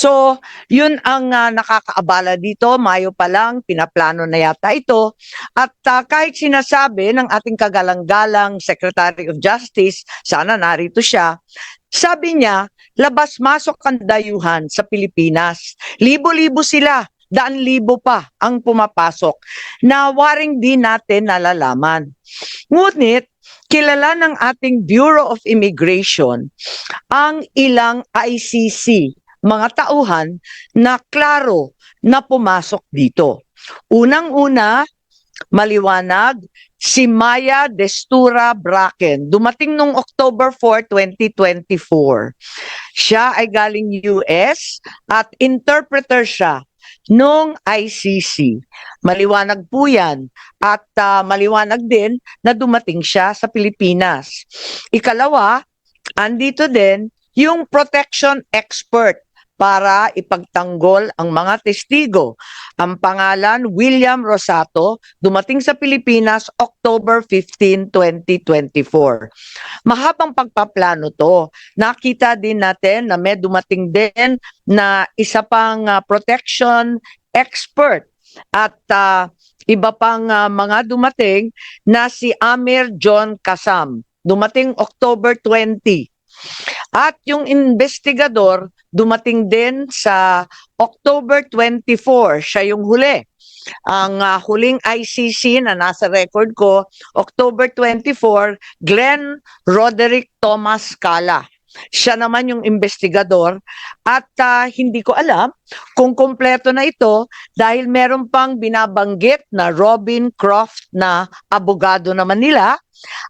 So, yun ang nakakaabala dito. Mayo pa lang, pinaplano na yata ito. At kahit sinasabi ng ating kagalang-galang Secretary of Justice, sana narito siya, sabi niya, labas-masok ang dayuhan sa Pilipinas. Libo-libo sila, daan-libo pa ang pumapasok na waring di natin nalalaman. Ngunit, kilala ng ating Bureau of Immigration ang ilang ICC, mga tauhan na klaro na pumasok dito. Unang-una, maliwanag, si Maya Destura Bracken, dumating noong October 4, 2024. Siya ay galing US at interpreter siya nung ICC. Maliwanag po yan at maliwanag din na dumating siya sa Pilipinas. Ikalawa, andito din yung protection expert para ipagtanggol ang mga testigo. Ang pangalan, William Rosato, dumating sa Pilipinas October 15, 2024. Mahabang pagpaplano to. Nakita din natin na may dumating din na isa pang protection expert at iba pang mga dumating na si Amir John Kasam. Dumating October 20. At yung investigador, dumating din sa October 24. Siya yung huli. Ang huling ICC na nasa record ko, October 24, Glenn Roderick Thomas Cala. Siya naman yung investigador at hindi ko alam kung kompleto na ito dahil meron pang binabanggit na Robin Croft na abogado naman nila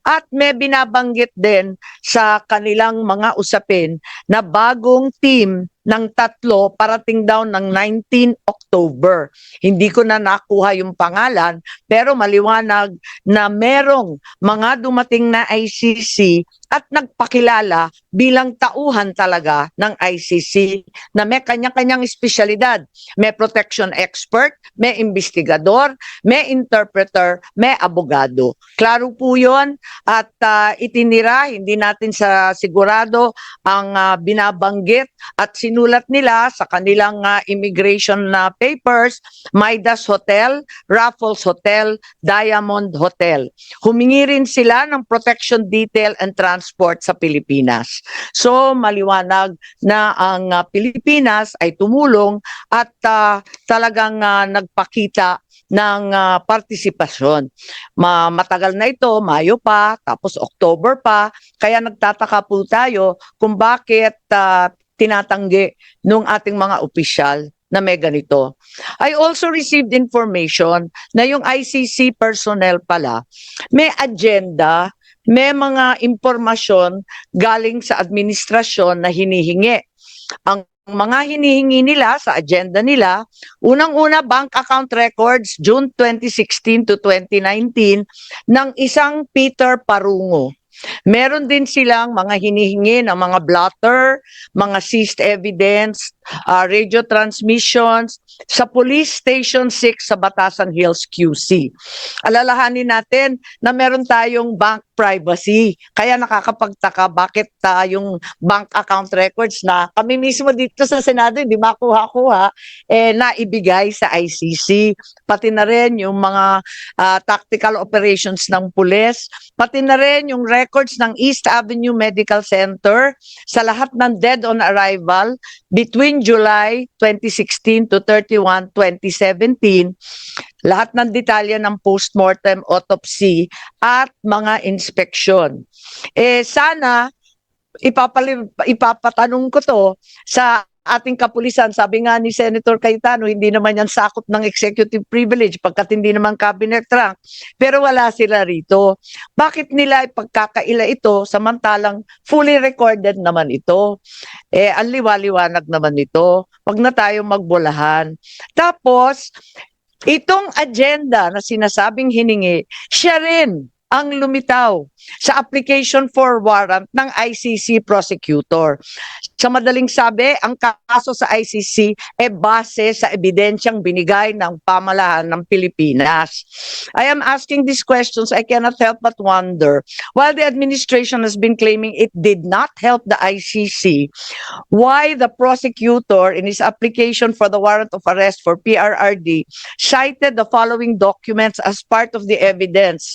at may binabanggit din sa kanilang mga usapin na bagong team ng tatlo parating daw ng 19 October. Hindi ko na nakuha yung pangalan pero maliwanag na merong mga dumating na ICC at nagpakilala bilang tauhan talaga ng ICC na may kanya-kanyang espesyalidad. May protection expert, may investigador, may interpreter, may abogado. Klaro po yun at itinira, hindi natin sa sigurado ang binabanggit at sinulat nila sa kanilang immigration papers, Midas Hotel, Raffles Hotel, Diamond Hotel. Humingi rin sila ng protection detail and transport sa Pilipinas. So maliwanag na ang Pilipinas ay tumulong at talagang nagpakita ng partisipasyon. Matagal na ito, Mayo pa, tapos October pa, kaya nagtataka po tayo kung bakit tinatanggi ng ating mga opisyal na may ganito. I also received information na yung ICC personnel pala may agenda, may mga impormasyon galing sa administrasyon na hinihingi. Ang mga hinihingi nila sa agenda nila, unang-una bank account records June 2016 to 2019 ng isang Peter Parungo. Meron din silang mga hinihingi ng mga blotter, mga seized evidence, radio transmissions sa Police Station 6 sa Batasan Hills, QC. Alalahanin natin na meron tayong bank privacy. Kaya nakakapagtaka bakit yung bank account records na kami mismo dito sa Senado hindi makuha-kuha naibigay sa ICC. Pati na rin yung mga tactical operations ng pulis, pati na rin yung records ng East Avenue Medical Center sa lahat ng dead on arrival between July 2016 to 31, 2017, lahat ng detalye ng postmortem autopsy at mga inspeksyon. Sana ipapatanong ko to sa ating kapulisan. Sabi nga ni Senator Cayetano, hindi naman yan sakop ng executive privilege pagkat hindi naman cabinet rank. Pero wala sila rito. Bakit nila ipagkakaila ito samantalang fully recorded naman ito? Ang liwaliwanag naman ito. Wag na tayong magbulahan. Tapos, itong agenda na sinasabing hiningi, siya rin ang lumitaw sa application for warrant ng ICC prosecutor. Sa madaling sabi, ang kaso sa ICC base sa ebidensyang binigay ng pamahalaan ng Pilipinas. I am asking these questions, I cannot help but wonder, while the administration has been claiming it did not help the ICC, why the prosecutor in his application for the warrant of arrest for PRRD cited the following documents as part of the evidence